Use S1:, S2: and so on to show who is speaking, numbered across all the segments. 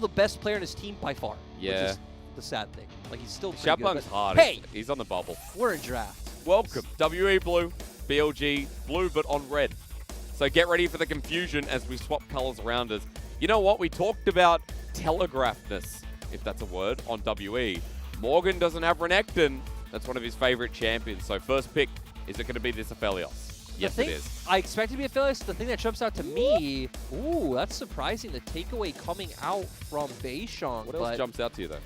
S1: the best player in his team by far.
S2: Yeah.
S1: Which is the sad thing. Like, he's still pretty
S2: Jiumeng's
S1: good.
S2: hard.
S1: Hey!
S2: He's on the bubble.
S1: We're in draft.
S2: Welcome. WE blue, BLG blue, but on red. So get ready for the confusion as we swap colors around us. You know what? We talked about telegraphedness, if that's a word, on WE. Morgan doesn't have Renekton. That's one of his favorite champions. So first pick, is it going to be this Aphelios? Yes, it is.
S1: I expect it to be Aphelios. The thing that jumps out to me, ooh, that's surprising. The takeaway coming out from beishang.
S2: What else jumps out to you, though?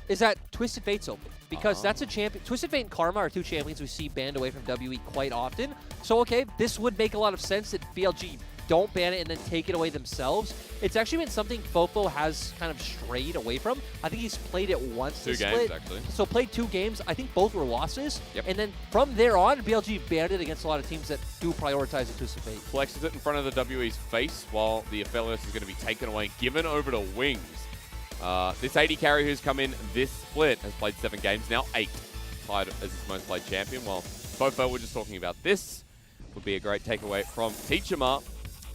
S1: Is that Twisted Fate's open. Because that's a champion. Twisted Fate and Karma are two champions we see banned away from WE quite often. So, okay, this would make a lot of sense that BLG don't ban it and then take it away themselves. It's actually been something FoFo has kind of strayed away from. I think he's played it once
S2: Two
S1: this
S2: games,
S1: split.
S2: actually.
S1: So played 2 games. I think both were losses.
S2: Yep.
S1: And then from there on, BLG banned it against a lot of teams that do prioritize the Twisted Fate.
S2: Flexes it in front of the WE's face while the Aphelios is going to be taken away, given over to Wings. This 80 carry who's come in this split has played 7 games, now 8. Tied as his most played champion. While FoFo, we're just talking about this, would be a great takeaway from Teacherma,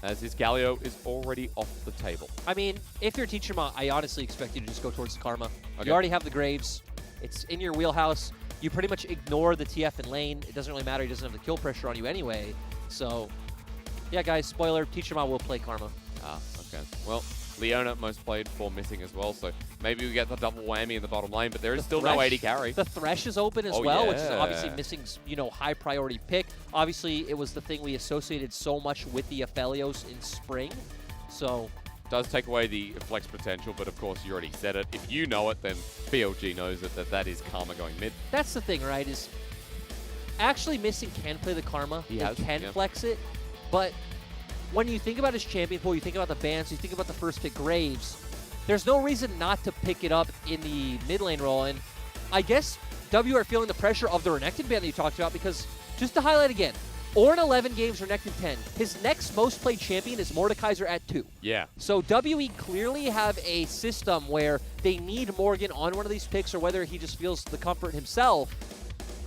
S2: as his Galio is already off the table.
S1: I mean, if you're Teacherma, I honestly expect you to just go towards the Karma.
S2: Okay.
S1: You already have the Graves. It's in your wheelhouse. You pretty much ignore the TF in lane. It doesn't really matter. He doesn't have the kill pressure on you anyway. So, yeah, guys, spoiler, Teacherma will play Karma.
S2: Ah, okay. Well, Leona most played for missing as well, so maybe we get the double whammy in the bottom lane, but there is still no 80 carry.
S1: The Thresh is open as well, which is obviously missing's, high priority pick. Obviously, it was the thing we associated so much with the Aphelios in spring, so...
S2: Does take away the flex potential, but of course you already said it. If you know it, then BLG knows it, that is Karma going mid.
S1: That's the thing, right, is actually missing can play the Karma. He can flex it, but when you think about his champion pool, you think about the bans, you think about the first pick Graves, there's no reason not to pick it up in the mid lane role. And I guess W are feeling the pressure of the Renekton ban that you talked about, because just to highlight again, Ornn 11 games, Renekton 10. His next most played champion is Mordekaiser at 2.
S2: Yeah.
S1: So WE clearly have a system where they need Morgan on one of these picks, or whether he just feels the comfort himself.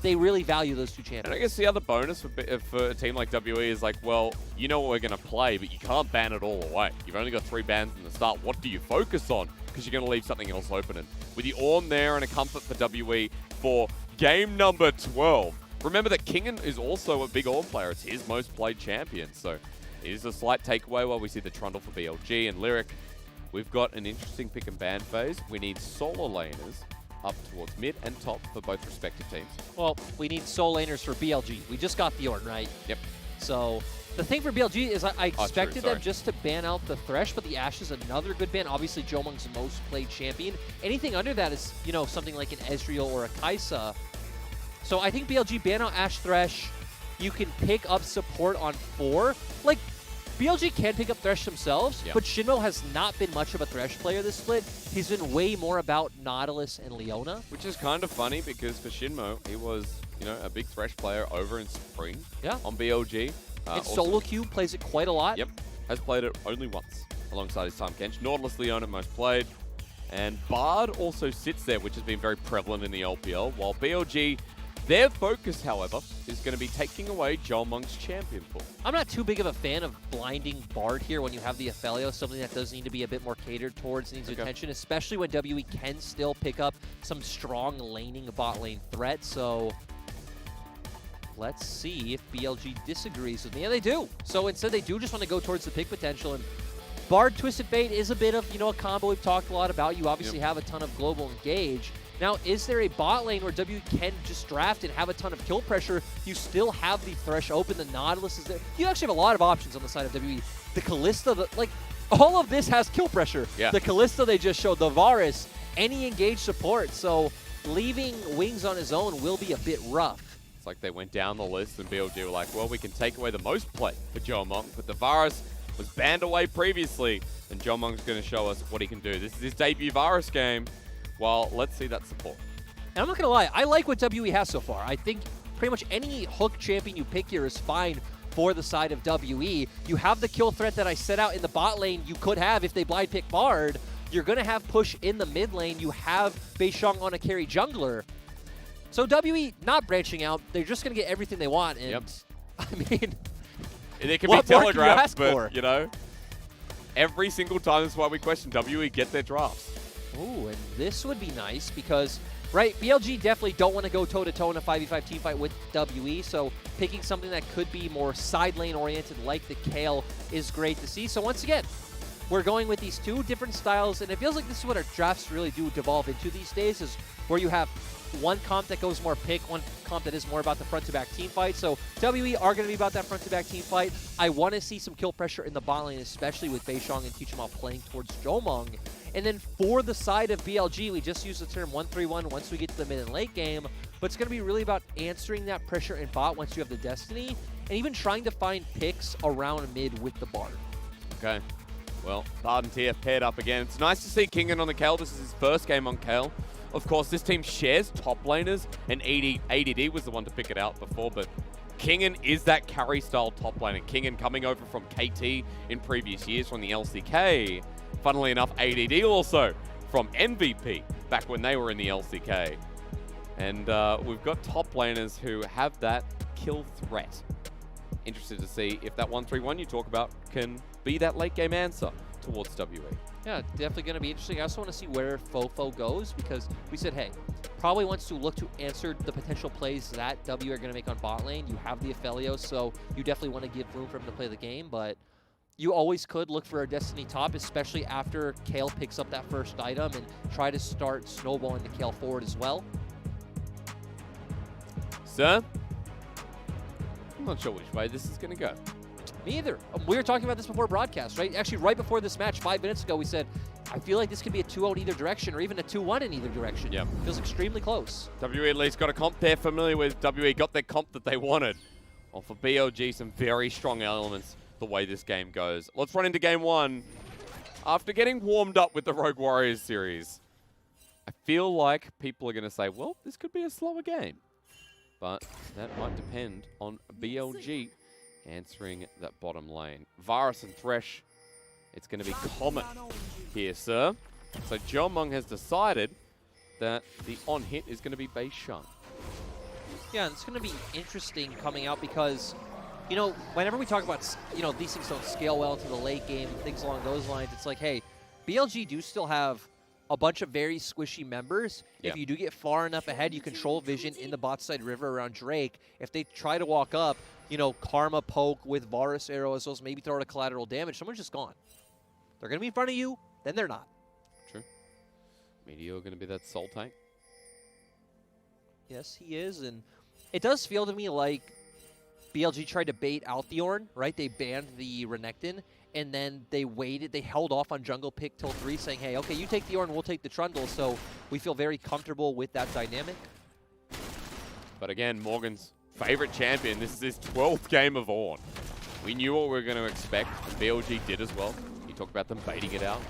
S1: They really value those 2 champions.
S2: And I guess the other bonus for a team like WE is like, well, you know what we're going to play, but you can't ban it all away. You've only got 3 bans in the start. What do you focus on? Because you're going to leave something else open. And with the Ornn there and a comfort for WE for game number 12. Remember that Kingen is also a big Ornn player. It's his most played champion. So it is a slight takeaway while we see the Trundle for BLG and Lyric. We've got an interesting pick and ban phase. We need solo laners up towards mid and top for both respective teams.
S1: Well, we need soul laners for BLG. We just got the Ornn, right?
S2: Yep.
S1: So the thing for BLG is I expected them just to ban out the Thresh, but the Ashe is another good ban. Obviously, Jiumeng's most played champion. Anything under that is, something like an Ezreal or a Kayle. So I think BLG ban out Ashe Thresh. You can pick up support on 4. Like, BLG can pick up Thresh themselves, but XinMo has not been much of a Thresh player this split. He's been way more about Nautilus and Leona.
S2: Which is kind of funny because for XinMo, he was, a big Thresh player over in spring on BLG.
S1: And solo queue plays it quite a lot.
S2: Yep, has played it only once alongside his Tahm Kench. Nautilus, Leona most played. And Bard also sits there, which has been very prevalent in the LPL, while BLG... Their focus, however, is going to be taking away Jiumeng's champion pool.
S1: I'm not too big of a fan of blinding Bard here when you have the Aphelios, something that does need to be a bit more catered towards, needs attention, especially when WE can still pick up some strong laning bot lane threat. So let's see if BLG disagrees with me. And they do. So instead, they do just want to go towards the pick potential. And Bard Twisted Fate is a bit of, a combo we've talked a lot about. You obviously have a ton of global engage. Now, is there a bot lane where W can just draft and have a ton of kill pressure? You still have the Thresh open, the Nautilus is there. You actually have a lot of options on the side of WE. The Kalista, all of this has kill pressure.
S2: Yeah.
S1: The Kalista they just showed, the Varus, any engaged support. So leaving Wings on his own will be a bit rough.
S2: It's like they went down the list and BLG were like, well, we can take away the most play for Jiumeng, but the Varus was banned away previously, and Jiumeng's going to show us what he can do. This is his debut Varus game. Well, let's see that support.
S1: And I'm not going to lie, I like what WE has so far. I think pretty much any hook champion you pick here is fine for the side of WE. You have the kill threat that I set out in the bot lane you could have if they blind pick Bard. You're going to have push in the mid lane. You have beishang on a carry jungler. So WE not branching out. They're just going to get everything they want. And I mean,
S2: it can be telegraphed, but, Every single time, that's why we question WE get their drafts.
S1: Ooh, and this would be nice because, right, BLG definitely don't want to go toe-to-toe in a 5v5 team fight with WE, so picking something that could be more side lane oriented like the Kayle is great to see. So once again, we're going with these two different styles, and it feels like this is what our drafts really do devolve into these days, is where you have one comp that goes more pick, one comp that is more about the front-to-back team fight. So WE are going to be about that front-to-back team fight. I want to see some kill pressure in the bot lane, especially with beishang and Teacherma playing towards Jiumeng. And then for the side of BLG, we just use the term 1-3-1 once we get to the mid and late game, but it's going to be really about answering that pressure in bot once you have the Destiny, and even trying to find picks around mid with the Bard.
S2: Okay. Well, Bard and TF paired up again. It's nice to see Kingen on the Kayle. This is his first game on Kayle. Of course, this team shares top laners, and ADD was the one to pick it out before, but Kingen is that carry-style top laner. Kingen coming over from KT in previous years from the LCK. Funnily enough, ADD also from MVP back when they were in the LCK. And we've got top laners who have that kill threat. Interested to see if that 1-3-1 you talk about can be that late game answer towards WE.
S1: Yeah, definitely going to be interesting. I also want to see where FoFo goes, because we said, hey, probably wants to look to answer the potential plays that W are going to make on bot lane. You have the Aphelios, so you definitely want to give room for him to play the game, but you always could look for a Destiny top, especially after Kayle picks up that first item, and try to start snowballing the Kayle forward as well.
S2: Sir? I'm not sure which way this is going to go.
S1: Me either. We were talking about this before broadcast, right? Actually, right before this match, 5 minutes ago, we said, I feel like this could be a 2-0 in either direction, or even a 2-1 in either direction.
S2: Yeah.
S1: Feels extremely close.
S2: WE at least got a comp they're familiar with. WE got their comp that they wanted. Well, for BLG, some very strong elements the way this game goes. Let's run into game one. After getting warmed up with the Rogue Warriors series, I feel like people are going to say, well, this could be a slower game. But that might depend on BLG answering that bottom lane. Varus and Thresh, it's going to be common here, sir. So Jiumeng has decided that the on-hit is going to be beishang.
S1: Yeah, it's going to be interesting coming out because, you know, whenever we talk about, you know, these things don't scale well to the late game, things along those lines, it's like, hey, BLG do still have a bunch of very squishy members.
S2: Yep.
S1: If you do get far enough ahead, you control vision in the bot side river around Drake. If they try to walk up, you know, Karma poke with Varus arrow as well as maybe throw out a collateral damage, someone's just gone. They're going to be in front of you, then they're not.
S2: True. Meteor going to be that soul tank.
S1: Yes, he is, and it does feel to me like BLG tried to bait out the Ornn, right? They banned the Renekton, and then they waited, they held off on jungle pick till 3, saying, hey, okay, you take the Ornn, we'll take the Trundle, so we feel very comfortable with that dynamic.
S2: But again, Morgan's favorite champion, this is his 12th game of Ornn. We knew what we were going to expect, and BLG did as well. You talk about them baiting it out.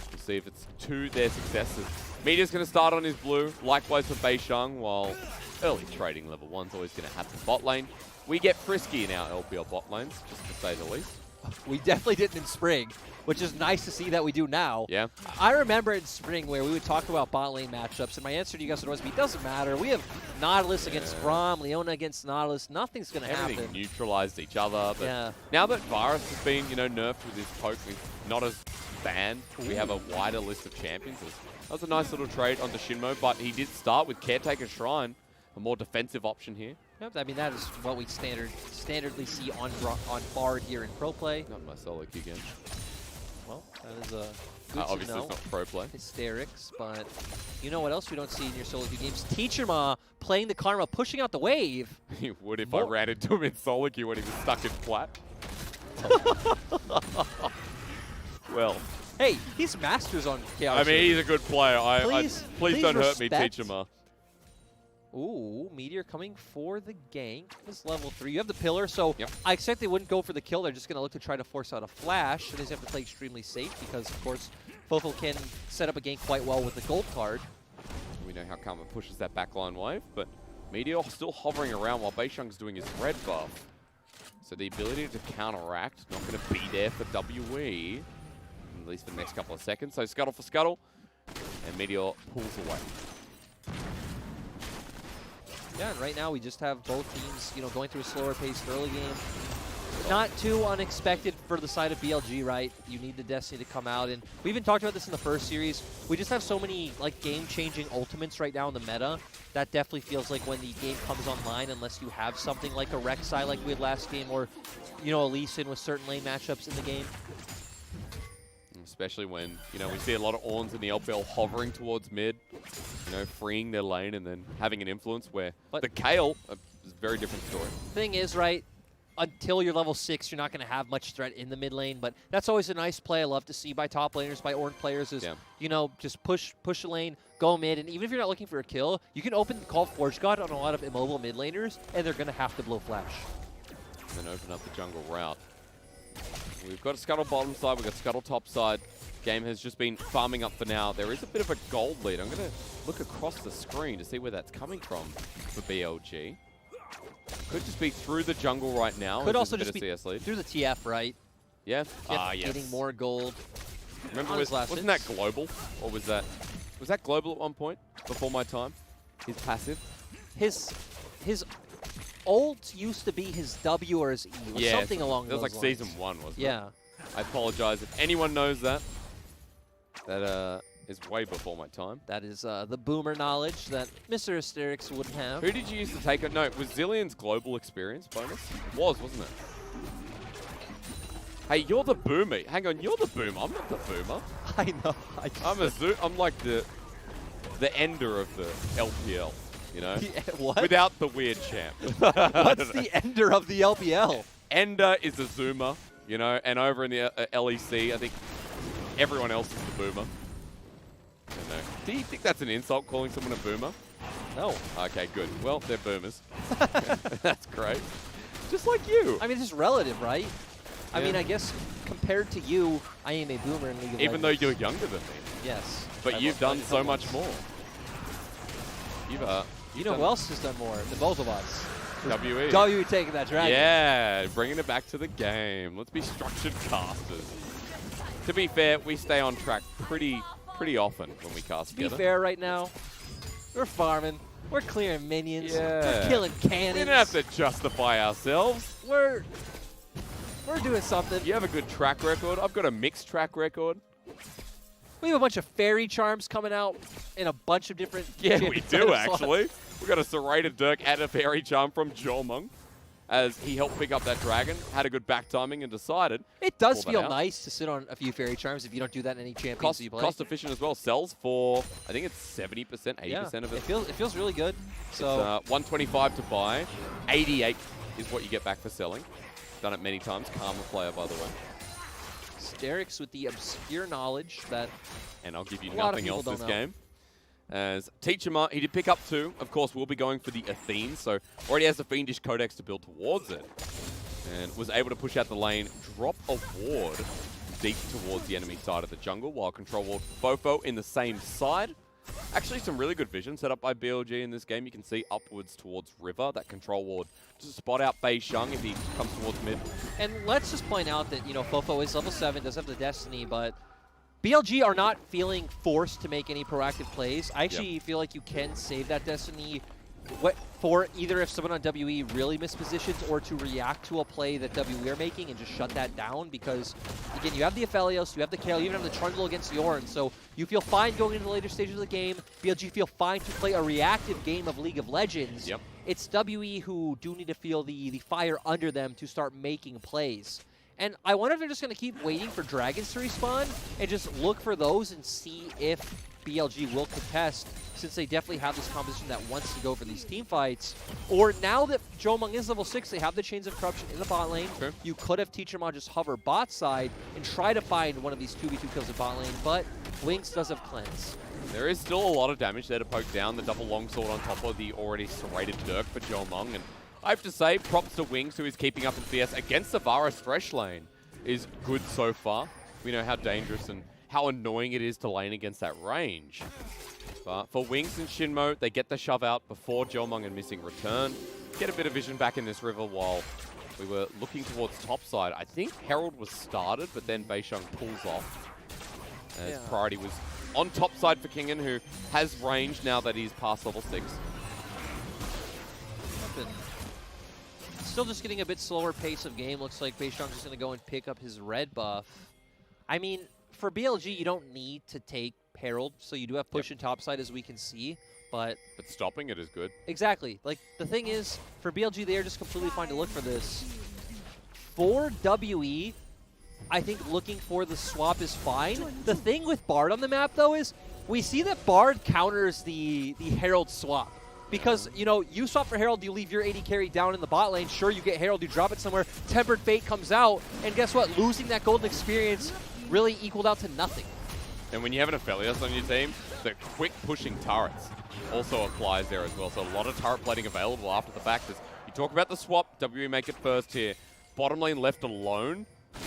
S2: We'll see if it's to their successes. Meteor's going to start on his blue, likewise for beishang, while early trading level 1's always going to happen bot lane. We get frisky in our LPL bot lanes, just to say the least.
S1: We definitely didn't in spring, which is nice to see that we do now.
S2: Yeah.
S1: I remember in spring where we would talk about bot lane matchups, and my answer to you guys would always be, it doesn't matter. We have Nautilus against Braum, Leona against Nautilus. Nothing's going to happen.
S2: Everything neutralized each other. But
S1: yeah.
S2: Now that Varus has been, you know, nerfed with his poke, not as banned, we have a wider list of champions. That was a nice little trade onto XinMo, but he did start with Caretaker Shrine, a more defensive option here.
S1: Yep, I mean, that is what we standardly see on Bard here in pro play.
S2: Not my solo queue again.
S1: Well, that is a good
S2: obviously
S1: to know.
S2: It's not pro play.
S1: Hysterics, but you know what else we don't see in your solo queue games? Teacherma playing the Karma, pushing out the wave.
S2: He would if I ran into him in solo queue when he was stuck in flat. Well.
S1: Hey, he's masters on Chaos.
S2: I mean, he's a good player. Please don't hurt me,
S1: respect.
S2: Teacherma.
S1: Ooh, Meteor coming for the gank. This level 3. You have the pillar, so
S2: yep.
S1: I expect they wouldn't go for the kill. They're just going to look to try to force out a flash. So they just have to play extremely safe because, of course, FoFo can set up a gank quite well with the gold card.
S2: We know how Karma pushes that backline wave, but Meteor still hovering around while beishang's doing his red buff. So the ability to counteract not going to be there for WE, at least for the next couple of seconds. So Scuttle for Scuttle, and Meteor pulls away.
S1: Yeah, and right now we just have both teams, you know, going through a slower pace early game. not too unexpected for the side of BLG, right? You need the Destiny to come out, and we even talked about this in the first series. We just have so many like game-changing ultimates right now in the meta. That definitely feels like when the game comes online, unless you have something like a Rek'Sai like we had last game, or a Lee Sin with certain lane matchups in the game.
S2: Especially when, we see a lot of Ornns in the LPL hovering towards mid, freeing their lane and then having an influence where the Kayle is a very different story.
S1: Thing is, right, until you're level 6, you're not going to have much threat in the mid lane, but that's always a nice play I love to see by top laners, by Ornn players is, just push the lane, go mid, and even if you're not looking for a kill, you can open Call Forge God on a lot of immobile mid laners, and they're going to have to blow flash.
S2: And then open up the jungle route. We've got Scuttle bottom side, we've got Scuttle top side. Game has just been farming up for now. There is a bit of a gold lead. I'm going to look across the screen to see where that's coming from for BLG. Could just be through the jungle right now.
S1: Could also just be
S2: CS lead.
S1: through the TF, right?
S2: Yeah.
S1: Yes.
S2: Yes.
S1: Getting more gold.
S2: Remember, wasn't that global? Or was that global at one point before my time? His passive?
S1: His ult used to be his W or his E, or something along those lines.
S2: It was like season 1, wasn't it?
S1: Yeah.
S2: I apologize if anyone knows that. That is way before my time.
S1: That is the boomer knowledge that Mr. Asterix wouldn't have.
S2: Who did you used to take it? No, was Zillion's global experience bonus? It was, wasn't it? Hey, you're the boomer. Hang on, you're the boomer. I'm not the boomer.
S1: I know.
S2: I'm like the ender of the LPL.
S1: What?
S2: Without the weird champ.
S1: What's the ender of the LPL?
S2: Ender is a zoomer, and over in the LEC, I think everyone else is the boomer. I don't know. Do you think that's an insult, calling someone a boomer?
S1: No.
S2: Okay, good. Well, they're boomers. That's great. Just like you.
S1: I mean, it's just relative, right? Yeah. I mean, I guess compared to you, I am a boomer in League of Legends.
S2: Even though you're younger than me.
S1: Yes.
S2: But you've done so much more.
S1: You know who else has done more than both of us?
S2: WE.
S1: WE taking that dragon.
S2: Yeah, bringing it back to the game. Let's be structured casters. To be fair, we stay on track pretty often when we cast together.
S1: To be fair right now, we're farming. We're clearing minions.
S2: Yeah.
S1: We're killing cannons.
S2: We don't have to justify ourselves.
S1: We're doing something.
S2: You have a good track record. I've got a mixed track record.
S1: We have a bunch of fairy charms coming out in a bunch of different...
S2: Yeah, we do, actually. We've got a serrated Dirk and a fairy charm from Jiumeng as he helped pick up that dragon, had a good back timing, and decided...
S1: It does feel nice to sit on a few fairy charms if you don't do that in any champions you play.
S2: Cost efficient as well. Sells for, I think it's 70%, 80% of it.
S1: It feels really good. So
S2: it's 125 to buy. 88 is what you get back for selling. Done it many times. Karma player, by the way.
S1: Asterix with the obscure knowledge that...
S2: And I'll give you nothing else this game. As Teacherma, he did pick up 2. Of course, we'll be going for the Athene, so already has the Fiendish Codex to build towards it. And was able to push out the lane, drop a ward deep towards the enemy side of the jungle, while control ward FoFo in the same side. Actually, some really good vision set up by BLG in this game. You can see upwards towards River, that control ward, to spot out beishang if he comes towards mid.
S1: And let's just point out that, FoFo is level 7, does have the Destiny, but BLG are not feeling forced to make any proactive plays. I actually feel like you can save that Destiny for either if someone on WE really mispositions or to react to a play that WE are making and just shut that down because, again, you have the Aphelios, you have the Kayle, you even have the Trundle against the Ornn, so you feel fine going into the later stages of the game. BLG feel fine to play a reactive game of League of Legends.
S2: Yep.
S1: It's WE who do need to feel the fire under them to start making plays. And I wonder if they're just going to keep waiting for dragons to respawn and just look for those and see if BLG will contest, since they definitely have this composition that wants to go for these team fights. Or now that Jiumeng is level 6, they have the Chains of Corruption in the bot lane. Sure. You could have Teacherma just hover bot side and try to find one of these 2v2 kills in bot lane, but Wings does have Cleanse.
S2: There is still a lot of damage there to poke down. The double longsword on top of the already serrated Dirk for Jiumeng. And I have to say, props to Wings, who is keeping up in CS against the Varus Thresh lane, is good so far. We know how dangerous and how annoying it is to lane against that range. But for Wings and XinMo, they get the shove out before Jiumeng and Missing return. Get a bit of vision back in this river while we were looking towards topside. I think Herald was started, but then beishang pulls off. As priority was on topside for Kingen, who has range now that he's past level 6.
S1: still just getting a bit slower pace of game. Looks like beishang is going to go and pick up his red buff. I mean, for BLG, you don't need to take Herald, so you do have push and topside, as we can see. But
S2: stopping it is good.
S1: Exactly. Like, the thing is, for BLG, they are just completely fine to look for this. For WE, I think looking for the swap is fine. The thing with Bard on the map, though, is we see that Bard counters the Herald swap. Because, you know, you swap for Herald, you leave your AD carry down in the bot lane. Sure, you get Herald, you drop it somewhere. Tempered Fate comes out, and guess what? Losing that golden experience really equaled out to nothing.
S2: And when you have an Aphelios on your team, the quick pushing turrets also applies there as well. So a lot of turret plating available after the fact. As you talk about the swap, WE make it first here. Bottom lane left alone.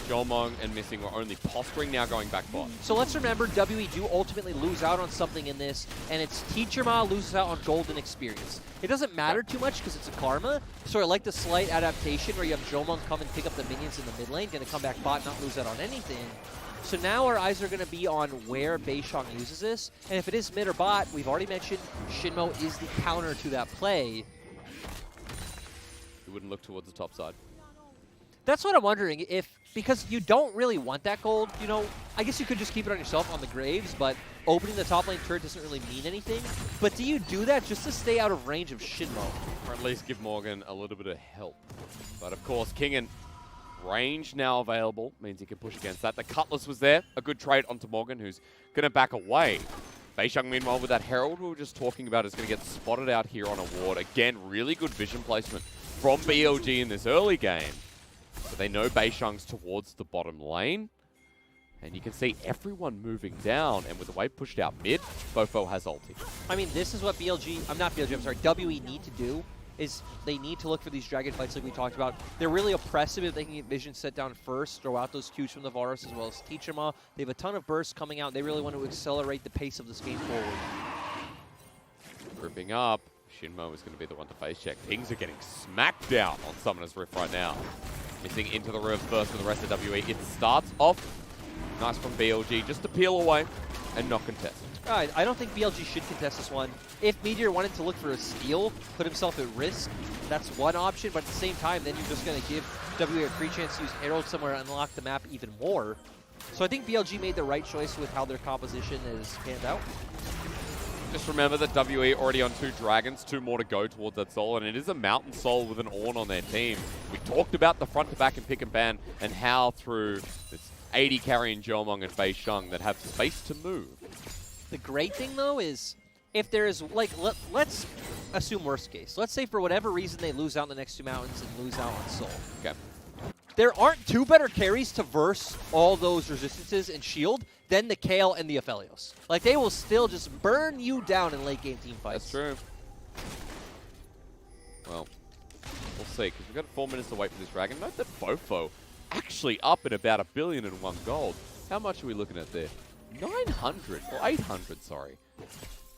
S2: Jiumeng and Missing are only posturing now going back bot.
S1: So let's remember, WE do ultimately lose out on something in this, and it's Teacherma loses out on golden experience. It doesn't matter too much because it's a karma, so I like the slight adaptation where you have Jiumeng come and pick up the minions in the mid lane, going to come back bot, not lose out on anything. So now our eyes are going to be on where beishang uses this, and if it is mid or bot, we've already mentioned XinMo is the counter to that play.
S2: You wouldn't look towards the top side.
S1: That's what I'm wondering, because you don't really want that gold, you know, I guess you could just keep it on yourself on the Graves, but opening the top lane turret doesn't really mean anything. But do you do that just to stay out of range of XinMo?
S2: Or at least give Morgan a little bit of help. But of course, Kingen, range now available, means he can push against that. The Cutlass was there, a good trade onto Morgan, who's going to back away. beishang, meanwhile, with that Herald we were just talking about, is going to get spotted out here on a ward. Again, really good vision placement from BLG in this early game. So they know beishang's towards the bottom lane. And you can see everyone moving down. And with the wave pushed out mid, FoFo has ulti.
S1: I mean, this is what WE need to do, is they need to look for these dragon fights like we talked about. They're really oppressive if they can get vision set down first, throw out those Qs from the Varus as well as Teacherma. They have a ton of bursts coming out. They really want to accelerate the pace of this game forward.
S2: Grouping up. XinMo is going to be the one to face check. Pings are getting smacked down on Summoner's Rift right now. Missing into the river first for the rest of WE. It starts off nice from BLG just to peel away and not contest.
S1: I don't think BLG should contest this one. If Meteor wanted to look for a steal, put himself at risk, that's one option, but at the same time, then you're just going to give WE a free chance to use Herald somewhere and unlock the map even more. So I think BLG made the right choice with how their composition is panned out.
S2: Just remember that WE already on 2 dragons, 2 more to go towards that soul, and it is a mountain soul with an Ornn on their team. We talked about the front to back and pick and ban, and how through this 80 carrying Jiumeng and beishang that have space to move.
S1: The great thing, though, is if there is, like, let's assume worst case. Let's say for whatever reason they lose out in the next 2 mountains and lose out on soul.
S2: Okay.
S1: There aren't 2 better carries to verse all those resistances and shield than the Kayle and the Aphelios. Like, they will still just burn you down in late game team fights.
S2: That's true. Well, we'll see, because we've got 4 minutes to wait for this dragon. Note that FoFo actually up at about $1 billion in 1 gold. How much are we looking at there? 900, or 800, sorry.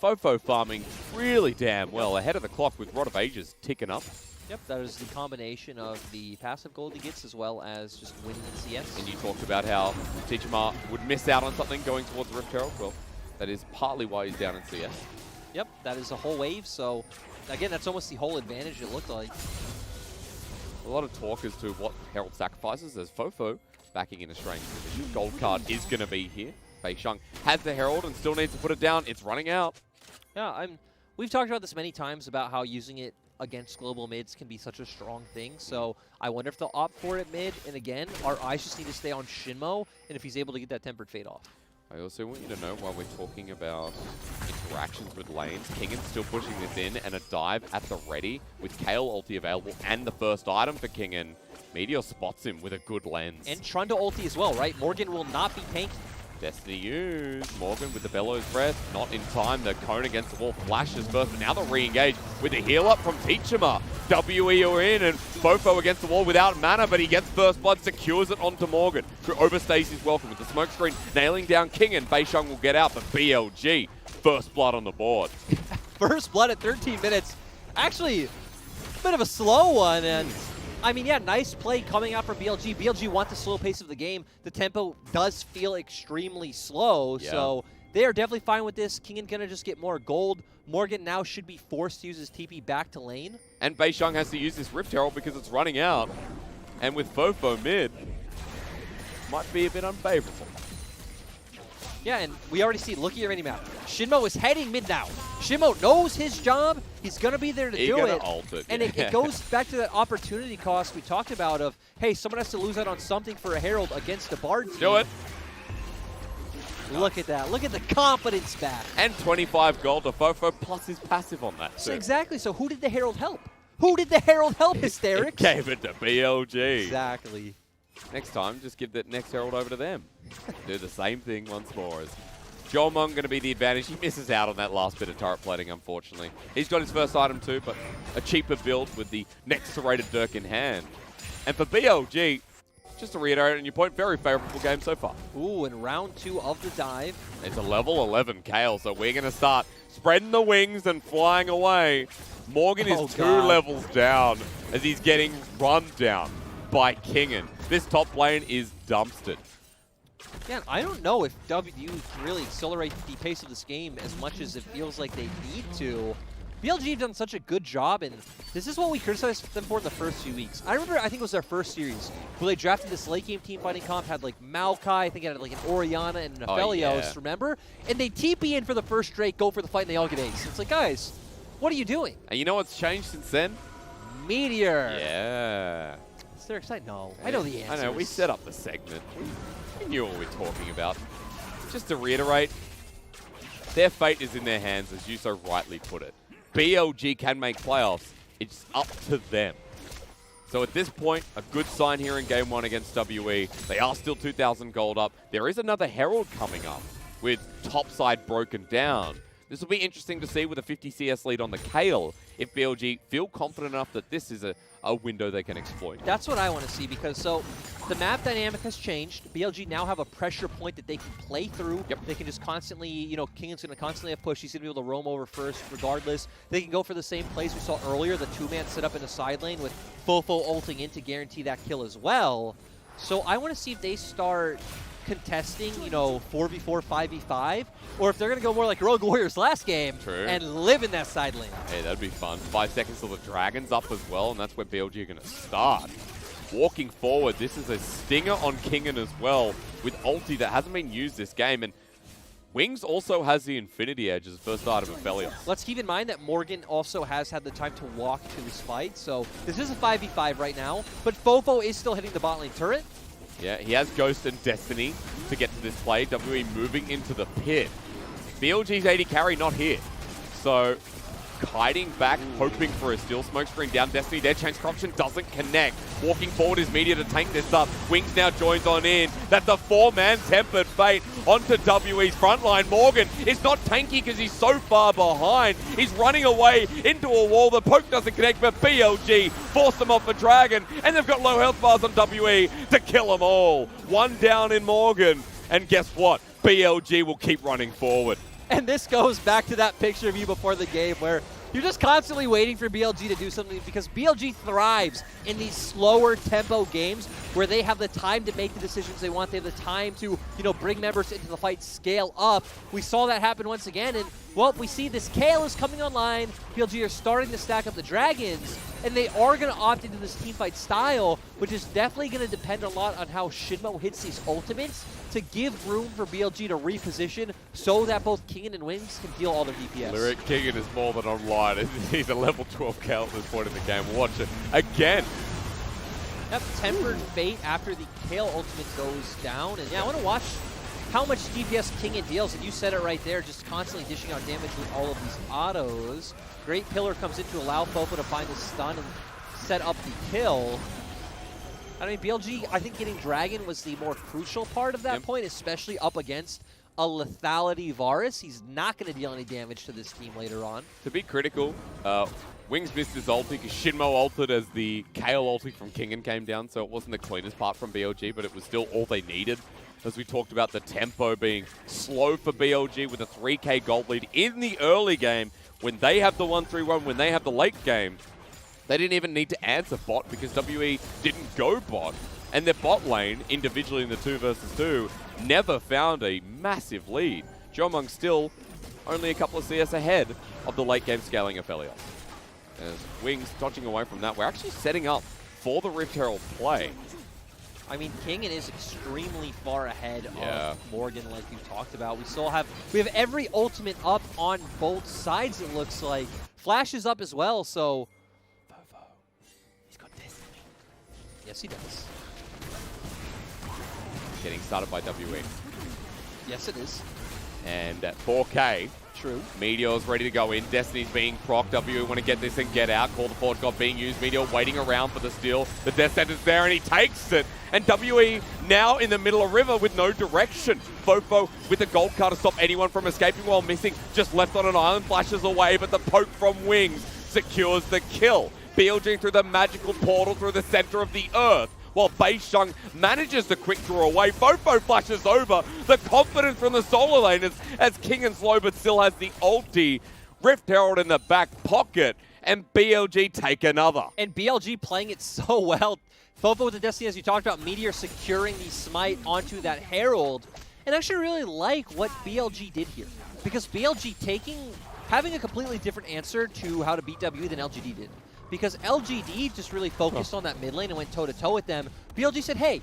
S2: FoFo farming really damn well, ahead of the clock with Rod of Ages ticking up.
S1: Yep, that is the combination of the passive gold he gets as well as just winning in CS.
S2: And you talked about how Teacherma would miss out on something going towards the Rift Herald. Well, that is partly why he's down in CS.
S1: Yep, that is a whole wave, so again, that's almost the whole advantage it looked like.
S2: A lot of talk as to what Herald sacrifices as FoFo backing in a strange position. Gold card is going to be here. beishang has the Herald and still needs to put it down. It's running out.
S1: Yeah, we've talked about this many times about how using it against global mids can be such a strong thing, so I wonder if they'll opt for it mid, and again, our eyes just need to stay on XinMo, and if he's able to get that Tempered Fate off.
S2: I also want you to know, while we're talking about interactions with lanes, Kingen's still pushing this in, and a dive at the ready with Kayle ulti available and the first item for Kingen. Meteor spots him with a good lens.
S1: And Trundle ulti as well, right? Morgan will not be tanky.
S2: Destiny used. Morgan with the Bellows Breath. Not in time. The cone against the wall flashes first, but now they'll re-engage with the heal up from Teacherma. WE are in, and FoFo against the wall without mana, but he gets first blood, secures it onto Morgan, who overstays his welcome with the smoke screen, nailing down Kingen. beishang will get out, but BLG, first blood on the board.
S1: First blood at 13 minutes. Actually, a bit of a slow one, and I mean, yeah, nice play coming out from BLG. BLG want the slow pace of the game. The tempo does feel extremely slow, so they are definitely fine with this. Kingen gonna just get more gold. Morgan now should be forced to use his TP back to lane.
S2: And beishang has to use this Rift Herald because it's running out. And with FoFo mid, might be a bit unfavorable.
S1: Yeah, and we already see, look at your mini-map. XinMo is heading mid now. XinMo knows his job. He's going to be there to do it.
S2: Ult it.
S1: And it goes back to that opportunity cost we talked about of, hey, someone has to lose out on something for a Herald against a Bard team.
S2: Do it.
S1: Look at that. Look at the confidence back.
S2: And 25 gold to FoFo plus his passive on that, too.
S1: So exactly. So who did the Herald help? Who did the Herald help, Hysterics?
S2: It gave it to BLG.
S1: Exactly.
S2: Next time, just give that next Herald over to them. Do the same thing once more. As Jiumeng going to be the advantage. He misses out on that last bit of turret plating, unfortunately. He's got his first item too, but a cheaper build with the next rated Dirk in hand. And for BLG, just to reiterate on your point, very favorable game so far.
S1: Ooh, in round 2 of the dive.
S2: It's a level 11 Kayle, so we're going to start spreading the wings and flying away. Morgan is 2 levels down as he's getting run down by Kingen. This top lane is dumpstered.
S1: Yeah, I don't know if W can really accelerate the pace of this game as much as it feels like they need to. BLG have done such a good job, and this is what we criticized them for in the first few weeks. I remember, I think it was their first series, where they drafted this late game team fighting comp, had like Maokai, I think it had like an Orianna and an Aphelios, remember? And they TP in for the first Drake, go for the fight, and they all get ace. It's like, guys, what are you doing?
S2: And you know what's changed since then?
S1: Meteor.
S2: Yeah.
S1: Is there excited? No. I know the answer.
S2: I know, we set up the segment. We knew what we were talking about. Just to reiterate, their fate is in their hands, as you so rightly put it. BLG can make playoffs. It's up to them. So at this point, a good sign here in Game 1 against WE. They are still 2,000 gold up. There is another Herald coming up with topside broken down. This will be interesting to see with a 50 CS lead on the Kayle if BLG feel confident enough that this is a window they can exploit.
S1: That's what I want to see, because so the map dynamic has changed. BLG now have a pressure point that they can play through.
S2: Yep.
S1: They can just constantly, you know, Kingen's going to constantly have push. He's going to be able to roam over first regardless. They can go for the same plays we saw earlier, the 2-man set up in the side lane with FoFo ulting in to guarantee that kill as well. So I want to see if they start contesting, you know, 4v4, 5v5, or if they're going to go more like Rogue Warriors last game and live in that side lane.
S2: Hey, that'd be fun. 5 seconds till the Dragon's up as well, and that's where BLG are going to start. Walking forward, this is a stinger on Kingen as well, with ulti that hasn't been used this game, and Wings also has the Infinity Edge as the first item of Aphelios.
S1: Let's keep in mind that Morgan also has had the time to walk to this fight, so this is a 5v5 right now, but FoFo is still hitting the bot lane turret.
S2: Yeah, he has Ghost and Destiny to get to this play. WE moving into the pit. BLG's 80 carry not here. So, kiting back, hoping for a steal smoke screen down Destiny. Their chance corruption doesn't connect. Walking forward is Meteor to tank this up. Wings now joins on in. That's a 4-man tempered fate onto WE's front line. Morgan is not tanky because he's so far behind. He's running away into a wall. The poke doesn't connect, but BLG forced them off a dragon. And they've got low health bars on WE to kill them all. One down in Morgan. And guess what? BLG will keep running forward.
S1: And this goes back to that picture of you before the game where you're just constantly waiting for BLG to do something, because BLG thrives in these slower tempo games where they have the time to make the decisions they want. They have the time to, you know, bring members into the fight, scale up. We saw that happen once again, and well, we see this Kayle is coming online. BLG are starting to stack up the dragons, and they are going to opt into this teamfight style, which is definitely going to depend a lot on how XinMo hits these ultimates to give room for BLG to reposition so that both Kingen and Wings can deal all their DPS.
S2: Lyric Kingen is more than online. He's a level 12 Kayle at this point in the game. Watch it again.
S1: Yep, tempered fate after the Kayle ultimate goes down. And yeah, I want to watch how much DPS Kingen deals. And you said it right there, just constantly dishing out damage with all of these autos. Great Pillar comes in to allow FoFo to find the stun and set up the kill. I mean, BLG, I think getting Dragon was the more crucial part of that point, especially up against a lethality Varus. He's not going to deal any damage to this team later on.
S2: To be critical, Wings missed his ulti because XinMo ulted as the Kayle ulti from Kingen came down, so it wasn't the cleanest part from BLG, but it was still all they needed. As we talked about the tempo being slow for BLG with a 3k gold lead in the early game. When they have the 1-3-1, when they have the late game, they didn't even need to answer bot because WE didn't go bot. And their bot lane, individually in the 2 versus 2, never found a massive lead. Jiumeng still only a couple of CS ahead of the late game scaling Aphelios. As Wings dodging away from that, we're actually setting up for the Rift Herald play.
S1: I mean, Kingen is extremely far ahead of Morgan, like you talked about. We have every ultimate up on both sides, it looks like. Flash is up as well, so FoFo, he's got Destiny. Yes, he does.
S2: Getting started by W8D3.
S1: Yes, it is.
S2: And at 4K,
S1: true.
S2: Meteor's ready to go in. Destiny's being procced. W8D3 want to get this and get out. Call the Forge God being used. Meteor waiting around for the steal. The Death Center's there and he takes it. And W8D3 now in the middle of river with no direction. FoFo with the gold card to stop anyone from escaping while missing. Just left on an island, flashes away, but the poke from Wings secures the kill. BLG through the magical portal through the center of the earth. While beishang manages the quick draw away. FoFo flashes over. The confidence from the solo laners as Kingen slow but still has the ulti. Rift Herald in the back pocket. And BLG take another.
S1: And BLG playing it so well. FoFo with the Destiny, as you talked about, Meteor securing the smite onto that Herald. And I actually really like what BLG did here. Because BLG having a completely different answer to how to beat W than LGD did. Because LGD just really focused on that mid lane and went toe-to-toe with them. BLG said, hey,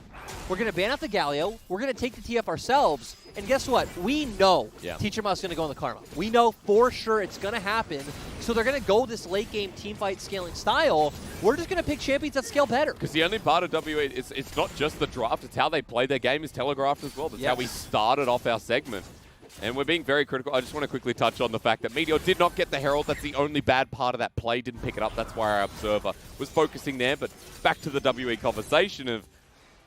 S1: we're going to ban out the Galio, we're going to take the TF ourselves, and guess what? We know Teacherma is going to go in the Karma. We know for sure it's going to happen, so they're going to go this late game teamfight scaling style. We're just going to pick champions that scale better.
S2: Because the only part of W8, it's not just the draft, it's how they play their game is telegraphed as well. That's how we started off our segment. And we're being very critical. I just want to quickly touch on the fact that Meteor did not get the Herald. That's the only bad part of that play. Didn't pick it up. That's why our observer was focusing there. But back to the WE conversation of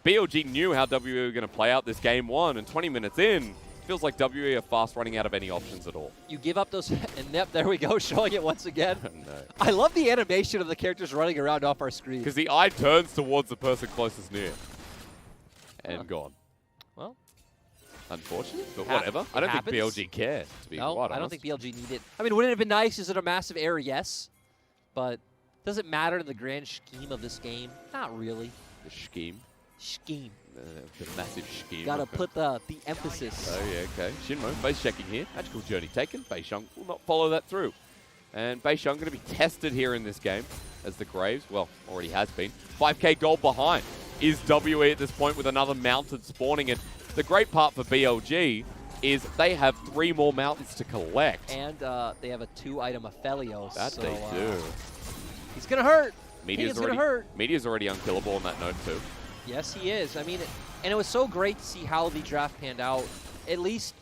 S2: BLG knew how WE were going to play out this game one. And 20 minutes in, feels like WE are fast running out of any options at all.
S1: You give up those, and yep, there we go, showing it once again.
S2: No.
S1: I love the animation of the characters running around off our screen.
S2: Because the eye turns towards the person closest near. And gone.
S1: Well.
S2: Unfortunate, but whatever. I don't think BLG cared, to be quite honest.
S1: I don't think BLG needed. I mean, wouldn't it have been nice? Is it a massive error? Yes. But does it matter in the grand scheme of this game? Not really.
S2: The scheme?
S1: Scheme.
S2: The massive scheme.
S1: Gotta put the emphasis.
S2: Oh, yeah, okay. XinMo, base checking here. Magical journey taken. beishang will not follow that through. And beishang going to be tested here in this game as the Graves, well, already has been. 5k gold behind is WE at this point with another mounted spawning. And the great part for BLG is they have 3 more mountains to collect.
S1: And they have a 2-item Aphelios.
S2: That so, they do.
S1: He's going to hurt.
S2: Meteor's already unkillable on that note too.
S1: Yes, he is. I mean, and it was so great to see how the draft panned out. At least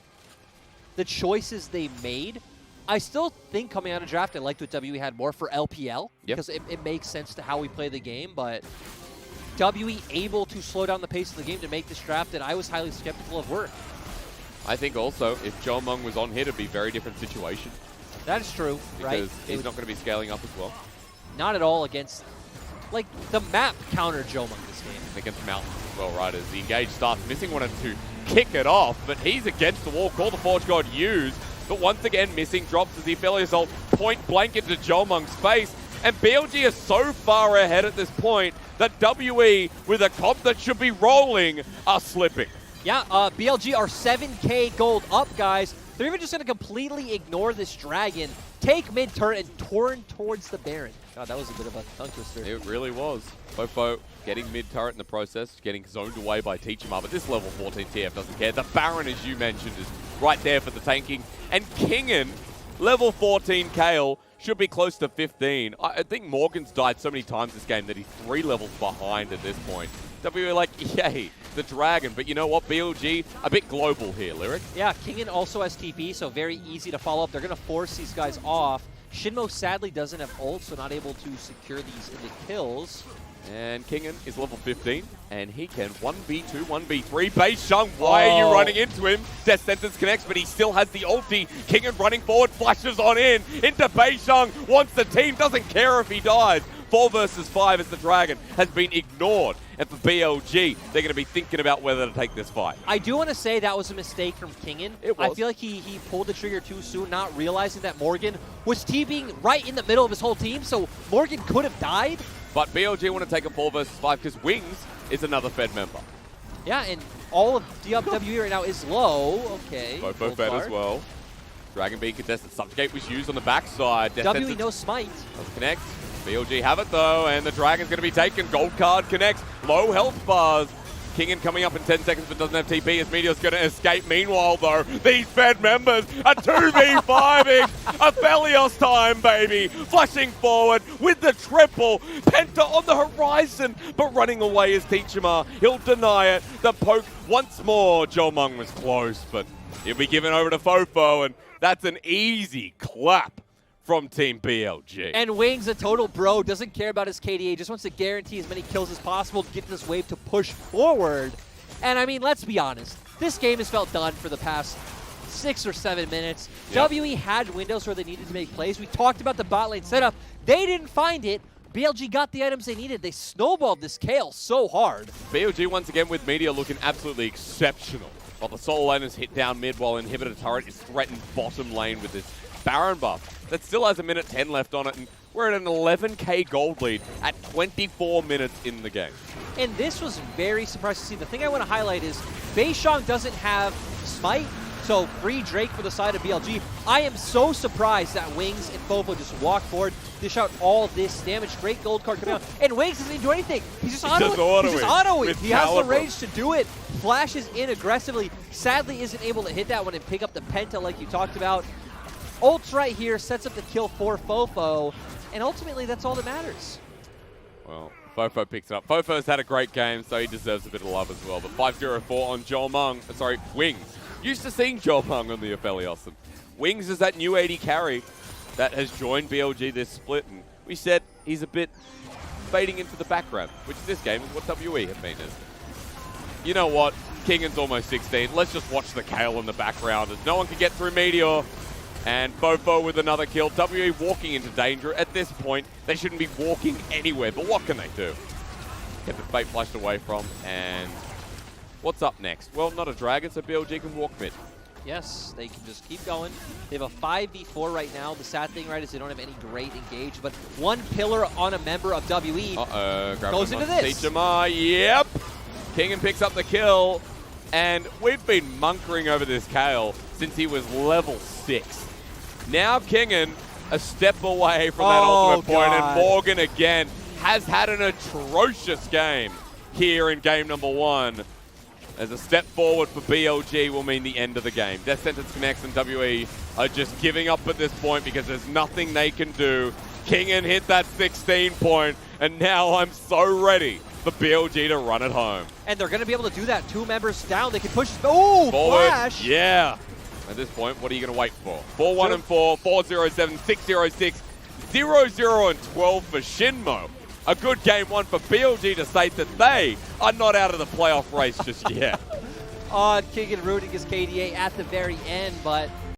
S1: the choices they made. I still think coming out of draft, I liked what WE had more for LPL. Because it makes sense to how we play the game. But WE able to slow down the pace of the game to make this draft that I was highly skeptical of work.
S2: I think also if Jiumeng was on here, it'd be a very different situation.
S1: That is true,
S2: because he's not going to be scaling up as well.
S1: Not at all against, like, the map countered Jiumeng this game.
S2: Against Mountains as well, right? As the engage starts missing, wanted to kick it off, but he's against the wall. Call the Forge God used, but once again missing, drops as the Aphelios ult point blank into Jiumeng's face. And BLG is so far ahead at this point that WE, with a comp that should be rolling, are slipping.
S1: Yeah, BLG are 7k gold up, guys. They're even just going to completely ignore this dragon, take mid turret, and turn towards the Baron. God, that was a bit of a tongue twister.
S2: It really was. FoFo getting mid turret in the process, getting zoned away by Teacherma, but this level 14 TF doesn't care. The Baron, as you mentioned, is right there for the tanking. And Kingen, level 14 Kayle, should be close to 15. I think Morgan's died so many times this game that he's 3 levels behind at this point. WE like, yay, the dragon. But you know what, BLG, a bit global here, Lyric.
S1: Yeah, Kingen also has TP, so very easy to follow up. They're going to force these guys off. XinMo sadly doesn't have ult, so not able to secure these into kills.
S2: And Kingen is level 15, and he can 1v2, 1v3. beishang, why are you running into him? Death Sentence connects, but he still has the ulti. Kingen running forward, flashes on in, into beishang, wants the team, doesn't care if he dies. 4 versus 5 as the dragon has been ignored. And for BLG, they're going to be thinking about whether to take this fight.
S1: I do want to say that was a mistake from Kingen.
S2: It was.
S1: I feel like he pulled the trigger too soon, not realizing that Morgan was TPing right in the middle of his whole team, so Morgan could have died.
S2: But BLG want to take a 4 versus 5 because Wings is another Fed member.
S1: Yeah, and all of WWE right now is low. Okay.
S2: FoFo fed as well. Dragon Beat contested. Subjugate was used on the backside.
S1: WE no smite.
S2: Does connect. BLG have it though, and the Dragon's going to be taken. Gold card connects. Low health bars. Kingen coming up in 10 seconds but doesn't have TP as Meteor's going to escape. Meanwhile though, these Fed members are 2v5ing. Aphelios time, baby. Flashing forward with the triple. Penta on the horizon, but running away is Teacherma. He'll deny it. The poke once more. Jiumeng was close, but he'll be given over to FoFo, and that's an easy clap from Team BLG.
S1: And Wings, a total bro, doesn't care about his KDA, just wants to guarantee as many kills as possible to get this wave to push forward. And I mean, let's be honest, this game has felt done for the past 6 or 7 minutes.
S2: Yep.
S1: WE had windows where they needed to make plays. We talked about the bot lane setup. They didn't find it. BLG got the items they needed. They snowballed this Kayle so hard.
S2: BLG once again with Meteor looking absolutely exceptional. While the solo lane is hit down mid, while Inhibitor turret is threatened bottom lane with this Baron buff. That still has 1:10 left on it, and we're at an 11k gold lead at 24 minutes in the game.
S1: And this was very surprising to see. The thing I want to highlight is beishang doesn't have smite, so free Drake for the side of BLG. I am so surprised that Wings and FoFo just walk forward, dish out all this damage. Great gold card coming out, and Wings doesn't even do anything. He's just autoing. He has the range to do it. Flashes in aggressively. Sadly isn't able to hit that one and pick up the Penta like you talked about. Ults right here sets up the kill for FoFo, and ultimately that's all that matters.
S2: Well, FoFo picks it up. FoFo's had a great game, so he deserves a bit of love as well. But 5-0-4 on Jiumeng, sorry, Wings. Used to seeing Jiumeng on the Aphelios. And Wings is that new 80 carry that has joined BLG this split, and we said he's a bit fading into the background, which this game is what WE have been as. You know what? Kingen's almost 16. Let's just watch the Kayle in the background as no one can get through Meteor. And FoFo with another kill. WE walking into danger. At this point, they shouldn't be walking anywhere, but what can they do? Get the fate flashed away from, and what's up next? Well, not a dragon, so BLG can walk mid.
S1: Yes, they can just keep going. They have a 5v4 right now. The sad thing, right, is they don't have any great engage, but one pillar on a member of WE goes into this.
S2: Teacherma, yep. Kingen picks up the kill, and we've been monkering over this Kayle since he was level 6. Now Kingen a step away from that ultimate point, and Morgan again has had an atrocious game here in game number 1. As a step forward for BLG will mean the end of the game. Death Sentence connects, and WE are just giving up at this point because there's nothing they can do. Kingen hit that 16 point, and now I'm so ready for BLG to run it home.
S1: And they're going to be able to do that. 2 members down. They can push. Oh,
S2: forward.
S1: Flash.
S2: Yeah. At this point, what are you going to wait for? 4-1 and 4, 4-0-7, 6-0-6, 0-0 and 12 for XinMo. A good game 1 for BLG to say that they are not out of the playoff race just yet.
S1: Kingen ruining his KDA at the very end, but